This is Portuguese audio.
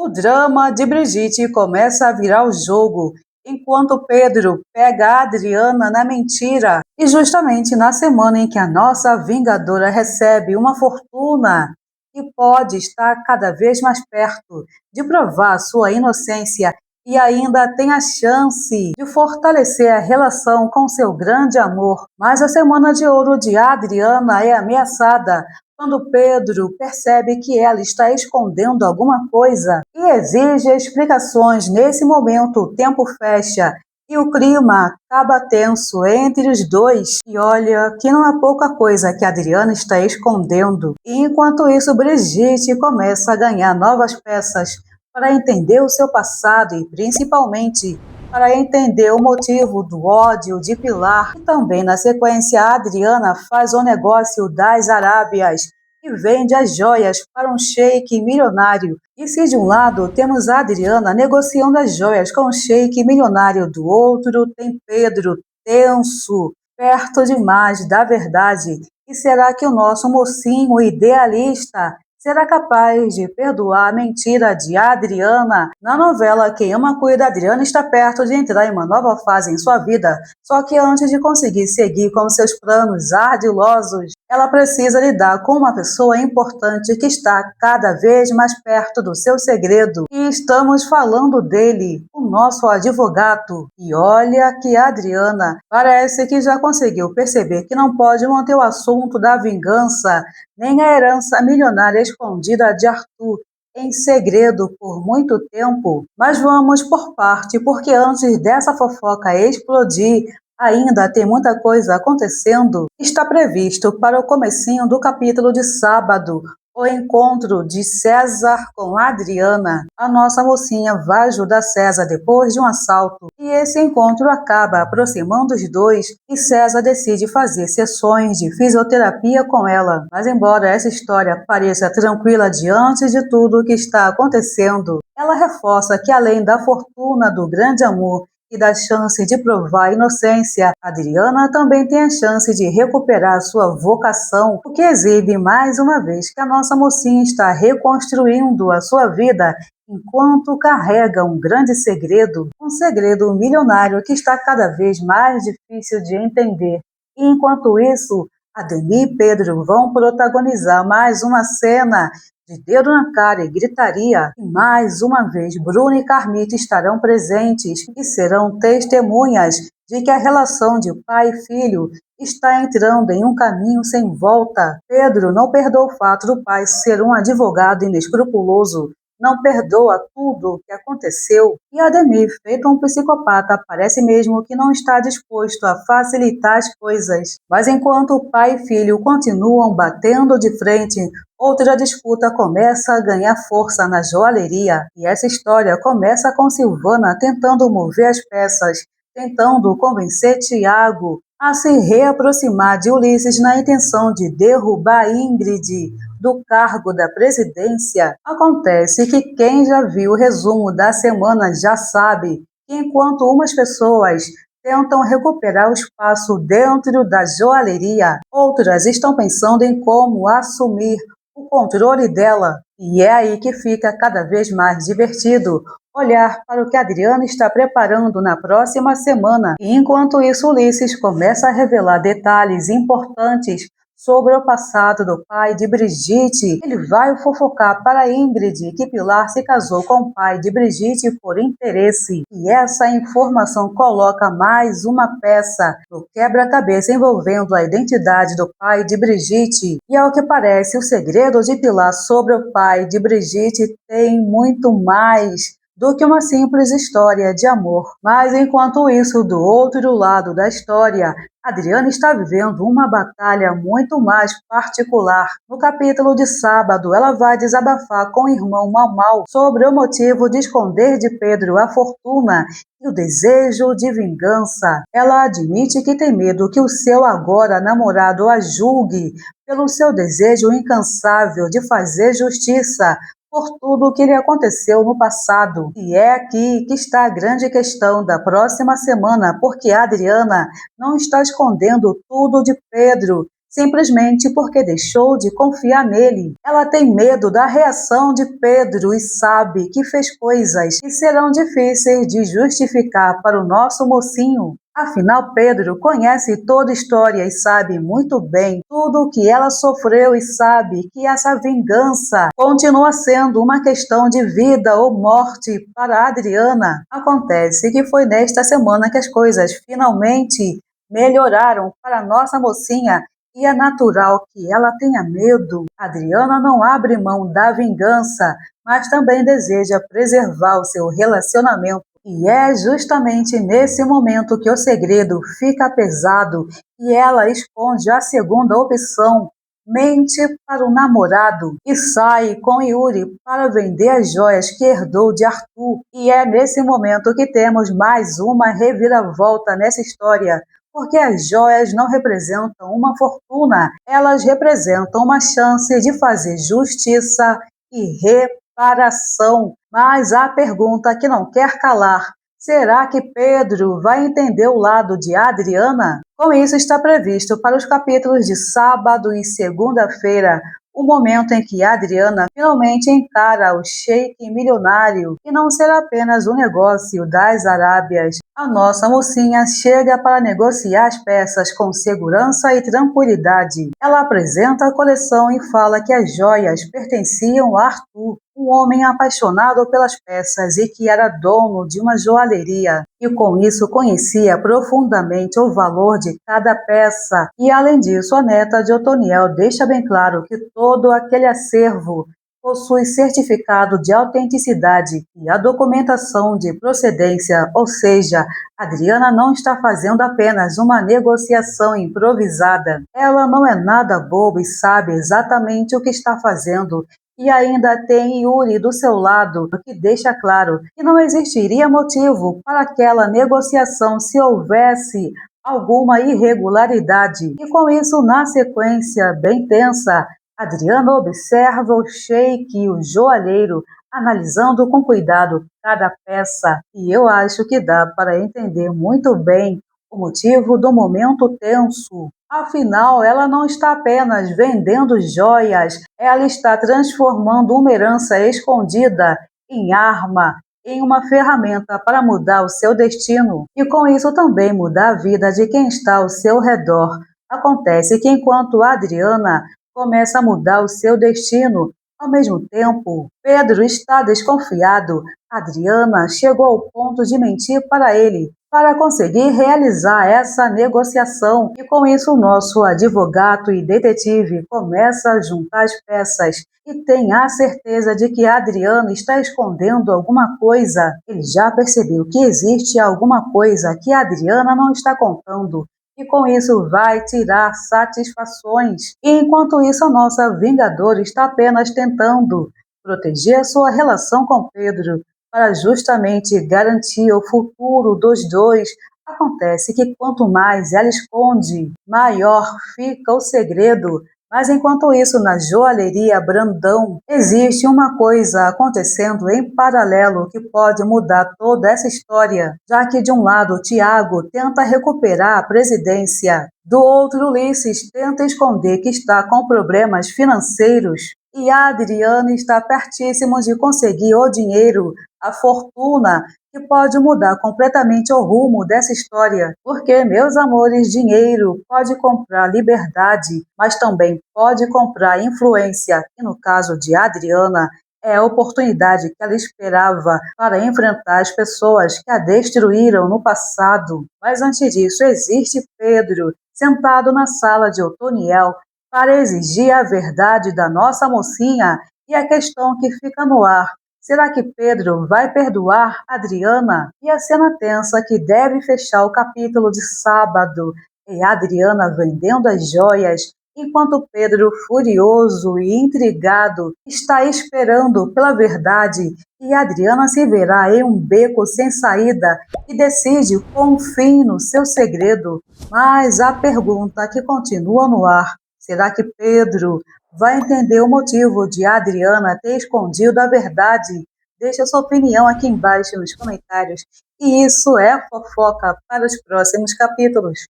O drama de Brigitte começa a virar o jogo, enquanto Pedro pega a Adriana na mentira. E justamente na semana em que a nossa Vingadora recebe uma fortuna e pode estar cada vez mais perto de provar sua inocência e ainda tem a chance de fortalecer a relação com seu grande amor. Mas a semana de ouro de Adriana é ameaçada quando Pedro percebe que ela está escondendo alguma coisa e exige explicações. Nesse momento, o tempo fecha e o clima acaba tenso entre os dois. E olha que não há pouca coisa que Adriana está escondendo. E enquanto isso, Brigitte começa a ganhar novas peças para entender o seu passado e principalmente para entender o motivo do ódio de Pilar. E também, na sequência, a Adriana faz o negócio das Arábias e vende as joias para um sheik milionário. E se de um lado temos a Adriana negociando as joias com um sheik milionário, do outro tem Pedro tenso, perto demais da verdade. E será que o nosso mocinho idealista será capaz de perdoar a mentira de Adriana? Na novela Quem Ama Cuida, Adriana está perto de entrar em uma nova fase em sua vida, só que antes de conseguir seguir com seus planos ardilosos, ela precisa lidar com uma pessoa importante que está cada vez mais perto do seu segredo. E estamos falando dele, o nosso advogado. E olha que a Adriana parece que já conseguiu perceber que não pode manter o assunto da vingança nem a herança milionária escondida de Arthur em segredo por muito tempo. Mas vamos por parte, porque antes dessa fofoca explodir, ainda tem muita coisa acontecendo. Está previsto para o comecinho do capítulo de sábado o encontro de César com Adriana. A nossa mocinha vai ajudar César depois de um assalto e esse encontro acaba aproximando os dois e César decide fazer sessões de fisioterapia com ela. Mas embora essa história pareça tranquila diante de tudo o que está acontecendo, ela reforça que além da fortuna do grande amor e da chance de provar a inocência, Adriana também tem a chance de recuperar sua vocação, o que exibe mais uma vez que a nossa mocinha está reconstruindo a sua vida enquanto carrega um grande segredo, um segredo milionário que está cada vez mais difícil de entender. E enquanto isso, Ademir e Pedro vão protagonizar mais uma cena de dedo na cara e gritaria, e mais uma vez Bruno e Carmita estarão presentes e serão testemunhas de que a relação de pai e filho está entrando em um caminho sem volta. Pedro não perdoa o fato do pai ser um advogado inescrupuloso, não perdoa tudo o que aconteceu, e Ademir, feito um psicopata, parece mesmo que não está disposto a facilitar as coisas. Mas enquanto o pai e filho continuam batendo de frente, outra disputa começa a ganhar força na joalheria, e essa história começa com Silvana tentando mover as peças, tentando convencer Tiago a se reaproximar de Ulisses na intenção de derrubar Ingrid do cargo da presidência. Acontece que quem já viu o resumo da semana já sabe que enquanto umas pessoas tentam recuperar o espaço dentro da joalheria, outras estão pensando em como assumir o controle dela. E é aí que fica cada vez mais divertido olhar para o que Adriana está preparando na próxima semana. E enquanto isso, Ulisses começa a revelar detalhes importantes sobre o passado do pai de Brigitte. Ele vai fofocar para Ingrid que Pilar se casou com o pai de Brigitte por interesse. E essa informação coloca mais uma peça no quebra-cabeça envolvendo a identidade do pai de Brigitte. E ao que parece, o segredo de Pilar sobre o pai de Brigitte tem muito mais do que uma simples história de amor. Mas enquanto isso, do outro lado da história, Adriana está vivendo uma batalha muito mais particular. No capítulo de sábado, ela vai desabafar com o irmão Mau sobre o motivo de esconder de Pedro a fortuna e o desejo de vingança. Ela admite que tem medo que o seu agora namorado a julgue pelo seu desejo incansável de fazer justiça por tudo o que lhe aconteceu no passado. E é aqui que está a grande questão da próxima semana, porque a Adriana não está escondendo tudo de Pedro, simplesmente porque deixou de confiar nele. Ela tem medo da reação de Pedro e sabe que fez coisas que serão difíceis de justificar para o nosso mocinho. Afinal, Pedro conhece toda a história e sabe muito bem tudo o que ela sofreu e sabe que essa vingança continua sendo uma questão de vida ou morte para Adriana. Acontece que foi nesta semana que as coisas finalmente melhoraram para a nossa mocinha e é natural que ela tenha medo. Adriana não abre mão da vingança, mas também deseja preservar o seu relacionamento. E é justamente nesse momento que o segredo fica pesado e ela esconde a segunda opção, mente para o namorado e sai com Yuri para vender as joias que herdou de Arthur. E é nesse momento que temos mais uma reviravolta nessa história, porque as joias não representam uma fortuna, elas representam uma chance de fazer justiça e reparação. Mas a pergunta que não quer calar: será que Pedro vai entender o lado de Adriana? Com isso, está previsto para os capítulos de sábado e segunda-feira o momento em que Adriana finalmente encara o sheik milionário, e não será apenas um negócio das Arábias. A nossa mocinha chega para negociar as peças com segurança e tranquilidade. Ela apresenta a coleção e fala que as joias pertenciam a Arthur, um homem apaixonado pelas peças e que era dono de uma joalheria, e com isso conhecia profundamente o valor de cada peça. E além disso, a neta de Otoniel deixa bem claro que todo aquele acervo possui certificado de autenticidade e a documentação de procedência, ou seja, Adriana não está fazendo apenas uma negociação improvisada. Ela não é nada boba e sabe exatamente o que está fazendo. E ainda tem Yuri do seu lado, o que deixa claro que não existiria motivo para aquela negociação se houvesse alguma irregularidade. E com isso, na sequência bem tensa, Adriana observa o sheik e o joalheiro analisando com cuidado cada peça, e eu acho que dá para entender muito bem o motivo do momento tenso. Afinal, ela não está apenas vendendo joias, ela está transformando uma herança escondida em arma, em uma ferramenta para mudar o seu destino e com isso também mudar a vida de quem está ao seu redor. Acontece que enquanto Adriana começa a mudar o seu destino, ao mesmo tempo, Pedro está desconfiado. Adriana chegou ao ponto de mentir para ele, para conseguir realizar essa negociação. E com isso, o nosso advogado e detetive começa a juntar as peças e tem a certeza de que Adriana está escondendo alguma coisa. Ele já percebeu que existe alguma coisa que Adriana não está contando. E com isso vai tirar satisfações. E enquanto isso, a nossa Vingadora está apenas tentando proteger a sua relação com Pedro para justamente garantir o futuro dos dois. Acontece que quanto mais ela esconde, maior fica o segredo. Mas enquanto isso, na joalheria Brandão, existe uma coisa acontecendo em paralelo que pode mudar toda essa história, já que de um lado Tiago tenta recuperar a presidência, do outro Ulisses tenta esconder que está com problemas financeiros, e a Adriana está pertíssimo de conseguir o dinheiro, a fortuna, que pode mudar completamente o rumo dessa história. Porque, meus amores, dinheiro pode comprar liberdade, mas também pode comprar influência. E no caso de Adriana, é a oportunidade que ela esperava para enfrentar as pessoas que a destruíram no passado. Mas antes disso, existe Pedro, sentado na sala de Otoniel, para exigir a verdade da nossa mocinha. E a questão que fica no ar: será que Pedro vai perdoar Adriana? E a cena tensa que deve fechar o capítulo de sábado é Adriana vendendo as joias, enquanto Pedro, furioso e intrigado, está esperando pela verdade, e Adriana se verá em um beco sem saída e decide pôr um fim no seu segredo. Mas a pergunta que continua no ar: será que Pedro vai entender o motivo de Adriana ter escondido a verdade? Deixe a sua opinião aqui embaixo nos comentários. E isso é fofoca para os próximos capítulos.